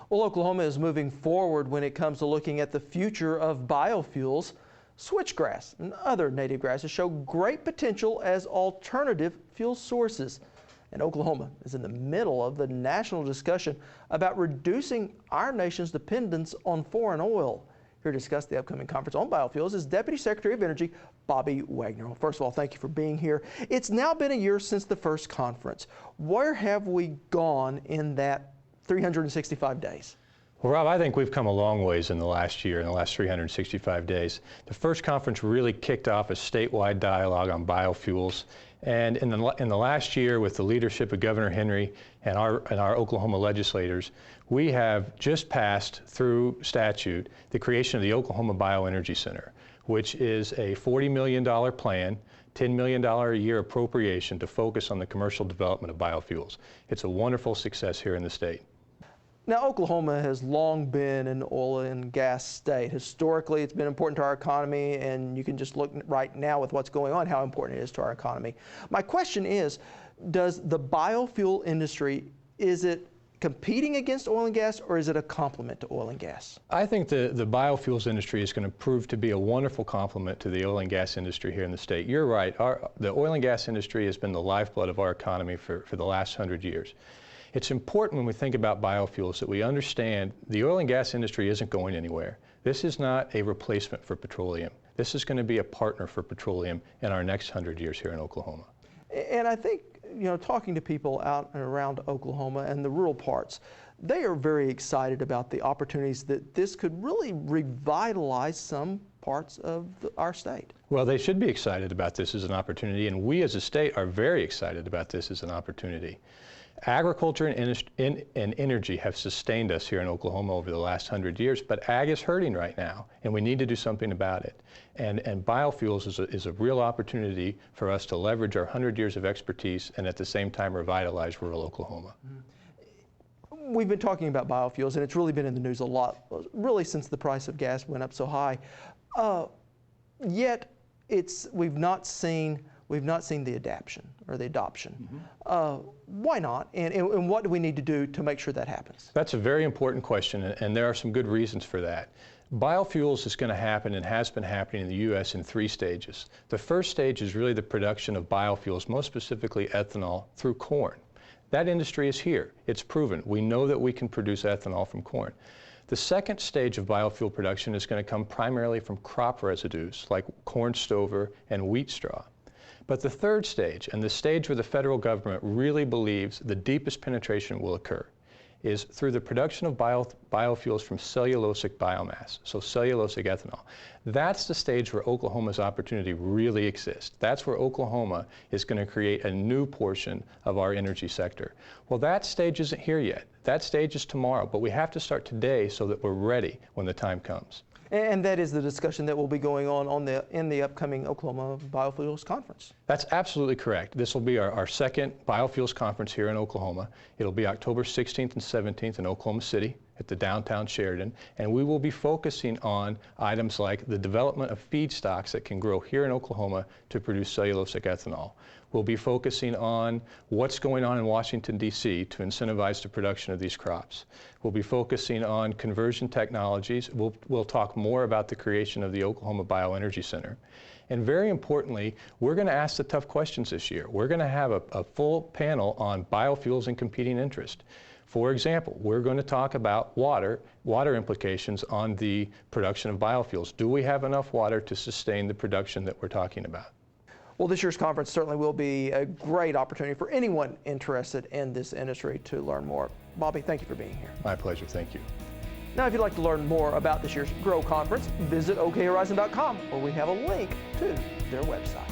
Well, Oklahoma is moving forward when it comes to looking at the future of biofuels. Switchgrass and other native grasses show great potential as alternative fuel sources. And Oklahoma is in the middle of the national discussion about reducing our nation's dependence on foreign oil. Here to discuss the upcoming conference on biofuels is Deputy Secretary of Energy Bobby Wegener. Well, first of all, thank you for being here. It's now been a year since the first conference. Where have we gone in that 365 days? Well, Rob, I think we've come a long ways in the last year, in the last 365 days. The first conference really kicked off a statewide dialogue on biofuels. And in the last year, with the leadership of Governor Henry and our Oklahoma legislators, we have just passed through statute the creation of the Oklahoma Bioenergy Center, which is a $40 million plan, $10 million a year appropriation to focus on the commercial development of biofuels. It's a wonderful success here in the state. Now, Oklahoma has long been an oil and gas state. Historically, it's been important to our economy, and you can just look right now with what's going on, how important it is to our economy. My question is, does the biofuel industry, is it competing against oil and gas, or is it a complement to oil and gas? I think the biofuels industry is going to prove to be a wonderful complement to the oil and gas industry here in the state. You're right, the oil and gas industry has been the lifeblood of our economy for the last 100 years. It's important when we think about biofuels that we understand the oil and gas industry isn't going anywhere. This is not a replacement for petroleum. This is going to be a partner for petroleum in our next 100 years here in Oklahoma. And I think, talking to people out and around Oklahoma and the rural parts, they are very excited about the opportunities that this could really revitalize some parts of our state. Well, they should be excited about this as an opportunity, and we as a state are very excited about this as an opportunity. Agriculture and energy have sustained us here in Oklahoma over the last 100 years, but ag is hurting right now, and we need to do something about it. And biofuels is a real opportunity for us to leverage our 100 years of expertise and at the same time revitalize rural Oklahoma. We've been talking about biofuels, and it's really been in the news a lot, really since the price of gas went up so high. Yet we've not seen the adoption. Why not? And what do we need to do to make sure that happens? That's a very important question, and there are some good reasons for that. Biofuels is going to happen and has been happening in the U.S. in 3 stages. The first stage is really the production of biofuels, most specifically ethanol, through corn. That industry is here. It's proven. We know that we can produce ethanol from corn. The second stage of biofuel production is going to come primarily from crop residues like corn stover and wheat straw. But the third stage, and the stage where the federal government really believes the deepest penetration will occur, is through the production of biofuels from cellulosic biomass, so cellulosic ethanol. That's the stage where Oklahoma's opportunity really exists. That's where Oklahoma is going to create a new portion of our energy sector. Well, that stage isn't here yet. That stage is tomorrow, but we have to start today so that we're ready when the time comes. And that is the discussion that will be going on in the upcoming Oklahoma Biofuels Conference. That's absolutely correct. This will be our second biofuels conference here in Oklahoma. It'll be October 16th and 17th in Oklahoma City at the downtown Sheridan, and we will be focusing on items like the development of feedstocks that can grow here in Oklahoma to produce cellulosic ethanol. We'll be focusing on what's going on in Washington, D.C. to incentivize the production of these crops. We'll be focusing on conversion technologies. We'll talk more about the creation of the Oklahoma Bioenergy Center. And very importantly, we're going to ask the tough questions this year. We're going to have a full panel on biofuels and competing interest. For example, we're going to talk about water implications on the production of biofuels. Do we have enough water to sustain the production that we're talking about? Well, this year's conference certainly will be a great opportunity for anyone interested in this industry to learn more. Bobby, thank you for being here. My pleasure. Thank you. Now, if you'd like to learn more about this year's GROW Conference, visit okhorizon.com, where we have a link to their website.